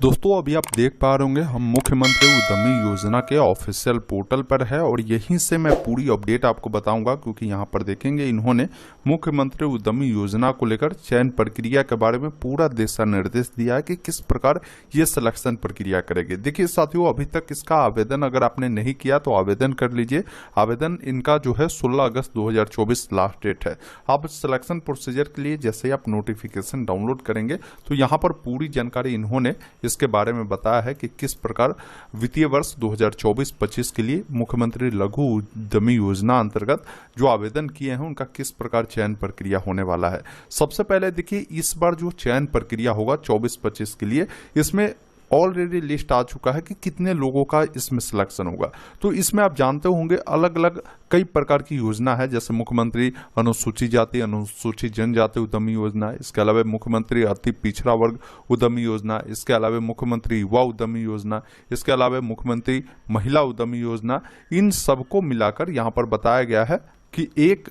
दोस्तों अभी आप देख पा रहे होंगे हम मुख्यमंत्री उद्यमी योजना के ऑफिशियल पोर्टल पर है और यहीं से मैं पूरी अपडेट आपको बताऊंगा, क्योंकि यहां पर देखेंगे इन्होंने मुख्यमंत्री उद्यमी योजना को लेकर चयन प्रक्रिया के बारे में पूरा दिशा निर्देश दिया है कि किस प्रकार ये सिलेक्शन प्रक्रिया करेगी। देखिए साथियों, अभी तक इसका आवेदन अगर आपने नहीं किया तो आवेदन कर लीजिए। आवेदन इनका जो है 16 अगस्त 2024 लास्ट डेट है। आप सिलेक्शन प्रोसीजर के लिए जैसे ही आप नोटिफिकेशन डाउनलोड करेंगे तो यहाँ पर पूरी जानकारी इन्होंने इसके बारे में बताया है कि किस प्रकार वित्तीय वर्ष 2024-25 के लिए मुख्यमंत्री लघु उद्यमी योजना अंतर्गत जो आवेदन किए हैं उनका किस प्रकार चयन प्रक्रिया होने वाला है। सबसे पहले देखिए, इस बार जो चयन प्रक्रिया होगा 24-25 के लिए, इसमें ऑलरेडी लिस्ट आ चुका है कि कितने लोगों का इसमें सिलेक्शन होगा। तो इसमें आप जानते होंगे अलग अलग कई प्रकार की योजना है, जैसे मुख्यमंत्री अनुसूचित जाति अनुसूचित जनजाति उद्यमी योजना, इसके अलावा मुख्यमंत्री अति पिछड़ा वर्ग उद्यमी योजना, इसके अलावा मुख्यमंत्री युवा उद्यमी योजना, इसके अलावा मुख्यमंत्री महिला उद्यमी योजना। इन सबको मिलाकर यहाँ पर बताया गया है कि एक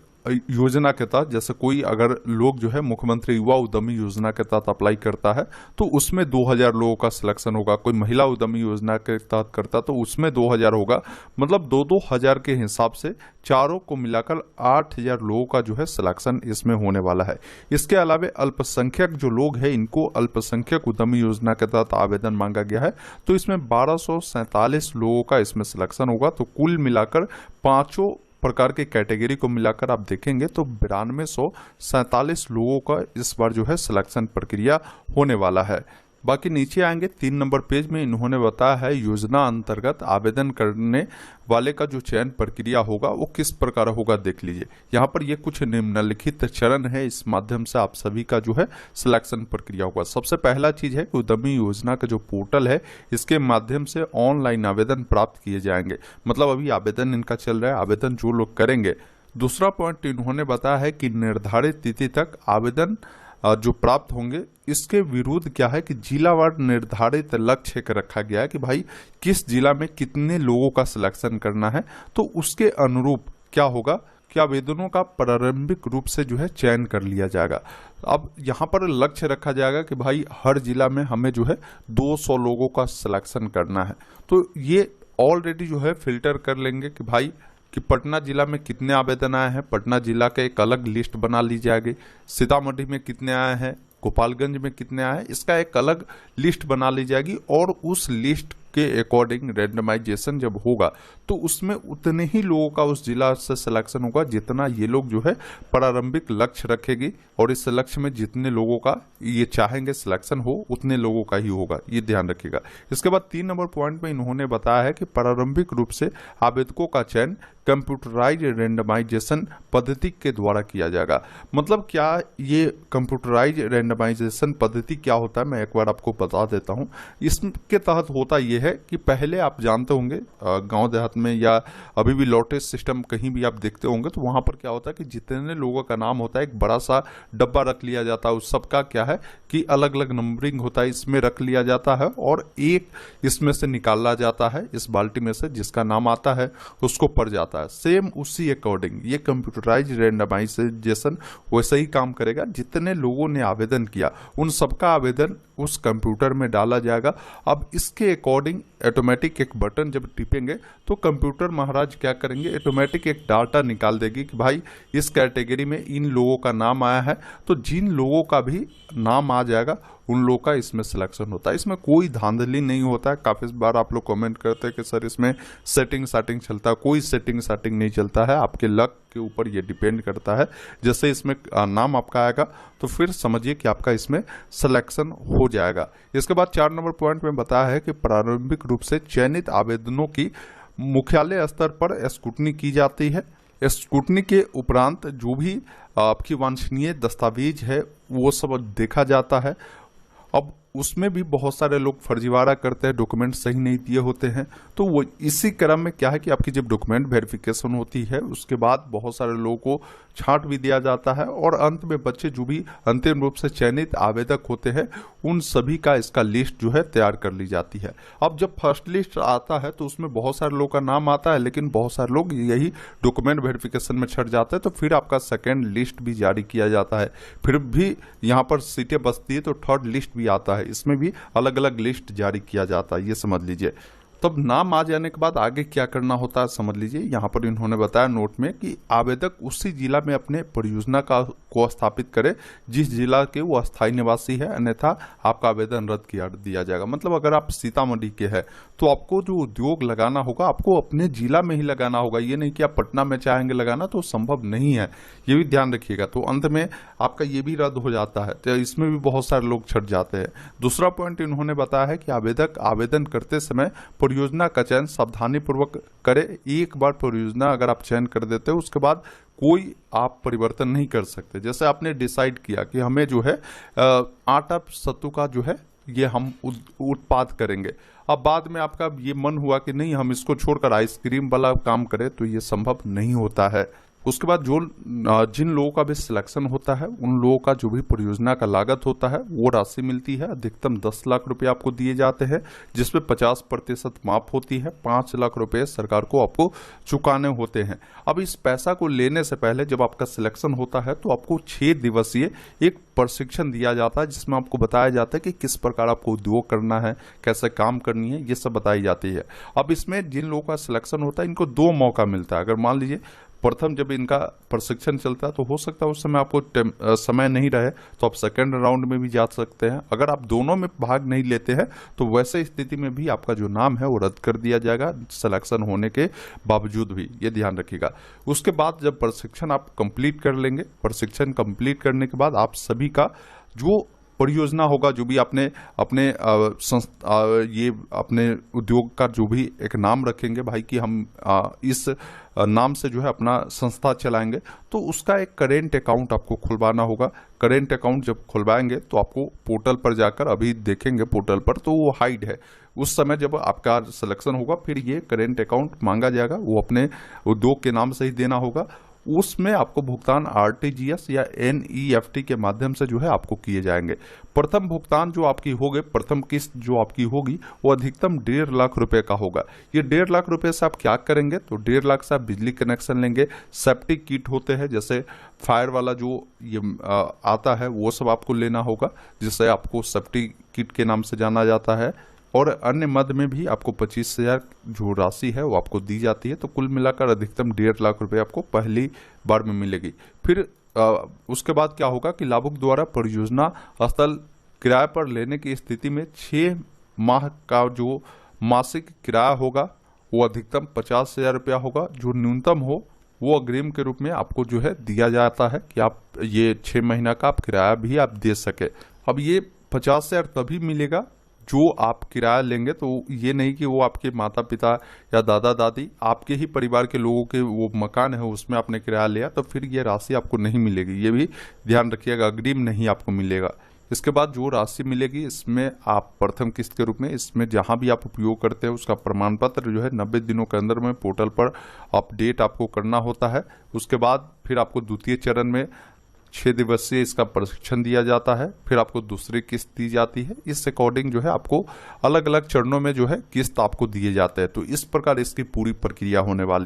योजना के तहत, जैसे कोई अगर लोग जो है मुख्यमंत्री युवा उद्यमी योजना के तहत अप्लाई करता है तो उसमें 2000 लोगों का सिलेक्शन होगा। कोई महिला उद्यमी योजना के तहत करता तो उसमें 2000 होगा। मतलब 2-2 हजार के हिसाब से चारों को मिलाकर 8000 लोगों का जो है सिलेक्शन इसमें होने वाला है। इसके अलावा अल्पसंख्यक जो लोग हैं इनको अल्पसंख्यक उद्यमी योजना के तहत आवेदन मांगा गया है, तो इसमें 1247 लोगों का इसमें सिलेक्शन होगा। तो कुल मिलाकर पांचों प्रकार के कैटेगरी को मिलाकर आप देखेंगे तो 9247 लोगों का इस बार जो है सिलेक्शन प्रक्रिया होने वाला है। बाकी नीचे आएंगे 3 नंबर पेज में इन्होंने बताया है योजना अंतर्गत आवेदन करने वाले का जो चयन प्रक्रिया होगा वो किस प्रकार होगा। देख लीजिए यहाँ पर ये कुछ निम्नलिखित चरण है, इस माध्यम से आप सभी का जो है सिलेक्शन प्रक्रिया होगा। सबसे पहला चीज है कि उद्यमी योजना का जो पोर्टल है इसके माध्यम से ऑनलाइन आवेदन प्राप्त किए जाएंगे। मतलब अभी आवेदन इनका चल रहा है, आवेदन जो लोग करेंगे। दूसरा पॉइंट इन्होंने बताया है कि निर्धारित तिथि तक आवेदन जो प्राप्त होंगे, इसके विरुद्ध क्या है कि जिलावार निर्धारित लक्ष्य रखा गया है कि भाई किस जिला में कितने लोगों का सिलेक्शन करना है, तो उसके अनुरूप क्या होगा कि आवेदनों का प्रारंभिक रूप से जो है चयन कर लिया जाएगा। अब यहाँ पर लक्ष्य रखा जाएगा कि भाई हर जिला में हमें जो है 200 लोगों का सिलेक्शन करना है। तो ये ऑलरेडी जो है फिल्टर कर लेंगे कि भाई कि पटना जिला में कितने आवेदन आए हैं, पटना जिला का एक अलग लिस्ट बना ली जाएगी। सीतामढ़ी में कितने आए हैं, गोपालगंज में कितने आए हैं, इसका एक अलग लिस्ट बना ली जाएगी। और उस लिस्ट के अकॉर्डिंग रैंडमाइजेशन जब होगा तो उसमें उतने ही लोगों का उस जिला से सिलेक्शन होगा जितना ये लोग जो है प्रारंभिक लक्ष्य रखेगी, और इस लक्ष्य में जितने लोगों का ये चाहेंगे सिलेक्शन हो उतने लोगों का ही होगा, ये ध्यान रखिएगा। इसके बाद 3 नंबर पॉइंट में इन्होंने बताया है कि प्रारंभिक रूप से आवेदकों का चयन कंप्यूटराइज रैंडमाइजेशन पद्धति के द्वारा किया जाएगा। मतलब क्या ये कंप्यूटराइज रैंडमाइजेशन पद्धति क्या होता है, मैं एक बार आपको बता देता हूं। इसके तहत होता ये है कि पहले आप जानते होंगे गांव देहात में या अभी भी लॉटरी सिस्टम कहीं भी आप देखते होंगे तो वहां पर क्या होता है कि जितने लोगों का नाम होता है एक बड़ा सा डब्बा रख लिया जाता है। उस सबका क्या है कि अलग अलग नंबरिंग होता है, इसमें रख लिया जाता है और एक इसमें से निकाला जाता है, इस बाल्टी में से जिसका नाम आता है उसको पड़ जाता है। सेम उसी अकॉर्डिंग ये कंप्यूटराइज रैंडमाइजेशन वैसे ही काम करेगा। जितने लोगों ने आवेदन किया उन सबका आवेदन उस कंप्यूटर में डाला जाएगा। अब इसके अकॉर्डिंग ऑटोमेटिक एक बटन जब टिपेंगे तो कंप्यूटर महाराज क्या करेंगे, ऑटोमेटिक एक डाटा निकाल देगी कि भाई इस कैटेगरी में इन लोगों का नाम आया है, तो जिन लोगों का भी नाम आ जाएगा उन लोगों का इसमें सिलेक्शन होता है। इसमें कोई धांधली नहीं होता है। काफी बार आप लोग कमेंट करते हैं कि सर इसमें सेटिंग चलता है, कोई सेटिंग नहीं चलता है। आपके लक के ऊपर ये डिपेंड करता है। जैसे इसमें नाम आपका आएगा तो फिर समझिए कि आपका इसमें सिलेक्शन हो जाएगा। इसके बाद 4 नंबर पॉइंट में बताया है कि प्रारंभिक रूप से चयनित आवेदनों की मुख्यालय स्तर पर स्क्रूटनी की जाती है। स्क्रूटनी के उपरांत जो भी आपकी वांछनीय दस्तावेज है वो सब देखा जाता है। अब उसमें भी बहुत सारे लोग फर्जीवाड़ा करते हैं, डॉक्यूमेंट सही नहीं दिए होते हैं। तो वो इसी क्रम में क्या है कि आपकी जब डॉक्यूमेंट वेरिफिकेशन होती है उसके बाद बहुत सारे लोगों को छांट भी दिया जाता है और अंत में बच्चे जो भी अंतिम रूप से चयनित आवेदक होते हैं उन सभी का इसका लिस्ट जो है तैयार कर ली जाती है। अब जब फर्स्ट लिस्ट आता है तो उसमें बहुत सारे लोगों का नाम आता है, लेकिन बहुत सारे लोग यही डॉक्यूमेंट वेरिफिकेशन में छट जाते हैं, तो फिर आपका सेकेंड लिस्ट भी जारी किया जाता है। फिर भी यहाँ पर सीटें बचती है तो थर्ड लिस्ट भी आता है। है, इसमें भी अलग अलग लिस्ट जारी किया जाता है, ये समझ लीजिए। तब नाम आ जाने के बाद आगे क्या करना होता है समझ लीजिए। यहाँ पर इन्होंने बताया नोट में कि आवेदक उसी जिला में अपने परियोजना को स्थापित करे जिस जिला के वो अस्थायी निवासी है, अन्यथा आपका आवेदन रद्द किया दिया जाएगा। मतलब अगर आप सीतामढ़ी के हैं तो आपको जो उद्योग लगाना होगा आपको अपने जिला में ही लगाना होगा, ये नहीं कि आप पटना में चाहेंगे लगाना तो संभव नहीं है, ये भी ध्यान रखिएगा। तो अंत में आपका ये भी रद्द हो जाता है, तो इसमें भी बहुत सारे लोग छट जाते हैं। दूसरा पॉइंट इन्होंने बताया है कि आवेदक आवेदन करते समय परियोजना का चयन सावधानी पूर्वक करे। एक बार परियोजना अगर आप चयन कर देते हो उसके बाद कोई आप परिवर्तन नहीं कर सकते। जैसे आपने डिसाइड किया कि हमें जो है आटा सत्तू का जो है ये हम उत्पाद करेंगे, अब बाद में आपका ये मन हुआ कि नहीं हम इसको छोड़कर आइसक्रीम वाला काम करें, तो ये संभव नहीं होता है। उसके बाद जो जिन लोगों का भी सिलेक्शन होता है उन लोगों का जो भी परियोजना का लागत होता है वो राशि मिलती है। अधिकतम 10 लाख रुपए आपको दिए जाते हैं, जिसमें 50% माफ होती है। 5 लाख रुपए सरकार को आपको चुकाने होते हैं। अब इस पैसा को लेने से पहले जब आपका सिलेक्शन होता है तो आपको 6 दिवसीय एक प्रशिक्षण दिया जाता है, जिसमें आपको बताया जाता है कि किस प्रकार आपको उद्योग करना है, कैसे काम करनी है, ये सब बताई जाती है। अब इसमें जिन लोगों का सिलेक्शन होता है इनको 2 मौका मिलता है। अगर मान लीजिए प्रथम जब इनका प्रशिक्षण चलता है तो हो सकता है उस समय आपको समय नहीं रहे तो आप सेकंड राउंड में भी जा सकते हैं। अगर आप दोनों में भाग नहीं लेते हैं तो वैसे स्थिति में भी आपका जो नाम है वो रद्द कर दिया जाएगा सिलेक्शन होने के बावजूद भी, ये ध्यान रखिएगा। उसके बाद जब प्रशिक्षण आप कंप्लीट कर लेंगे, प्रशिक्षण कंप्लीट करने के बाद आप सभी का जो परियोजना होगा, जो भी आपने अपने ये अपने उद्योग का जो भी एक नाम रखेंगे भाई कि हम इस नाम से जो है अपना संस्था चलाएंगे, तो उसका एक करेंट अकाउंट आपको खुलवाना होगा। करेंट अकाउंट जब खुलवाएंगे तो आपको पोर्टल पर जाकर, अभी देखेंगे पोर्टल पर तो वो हाइड है, उस समय जब आपका सिलेक्शन होगा फिर ये करेंट अकाउंट मांगा जाएगा, वो अपने उद्योग के नाम से ही देना होगा। उसमें आपको भुगतान आरटीजीएस या एनईएफटी के माध्यम से जो है आपको किए जाएंगे। प्रथम भुगतान जो आपकी होगी, प्रथम किस्त जो आपकी होगी वो अधिकतम 1.5 लाख रुपए का होगा। ये 1.5 लाख रुपए से आप क्या करेंगे, तो 1.5 लाख से आप बिजली कनेक्शन लेंगे, सेफ्टी किट होते हैं जैसे फायर वाला जो ये आता है वो सब आपको लेना होगा, जिसे आपको सेफ्टी किट के नाम से जाना जाता है। और अन्य मद में भी आपको 25,000 जो राशि है वो आपको दी जाती है। तो कुल मिलाकर अधिकतम 1.5 लाख रुपए आपको पहली बार में मिलेगी। फिर उसके बाद क्या होगा कि लाभुक द्वारा परियोजना स्थल किराए पर लेने की स्थिति में 6 माह का जो मासिक किराया होगा वो अधिकतम 50,000 रुपया होगा। जो न्यूनतम हो वो अग्रिम के रूप में आपको जो है दिया जाता है कि आप ये 6 महीना का आप किराया भी आप दे सके। अब ये 50,000 तभी मिलेगा जो आप किराया लेंगे, तो ये नहीं कि वो आपके माता पिता या दादा दादी आपके ही परिवार के लोगों के वो मकान है उसमें आपने किराया लिया तो फिर ये राशि आपको नहीं मिलेगी, ये भी ध्यान रखिएगा, अग्रिम नहीं आपको मिलेगा। इसके बाद जो राशि मिलेगी इसमें आप प्रथम किस्त के रूप में इसमें जहां भी आप उपयोग करते हैं उसका प्रमाण पत्र जो है 90 दिनों के अंदर में पोर्टल पर अपडेट आपको करना होता है। उसके बाद फिर आपको द्वितीय चरण में 6 दिवसीय इसका प्रशिक्षण दिया जाता है, फिर आपको दूसरी किस्त दी जाती है। इस अकॉर्डिंग जो है आपको अलग अलग चरणों में जो है किस्त आपको दिए जाते हैं। तो इस प्रकार इसकी पूरी प्रक्रिया होने वाली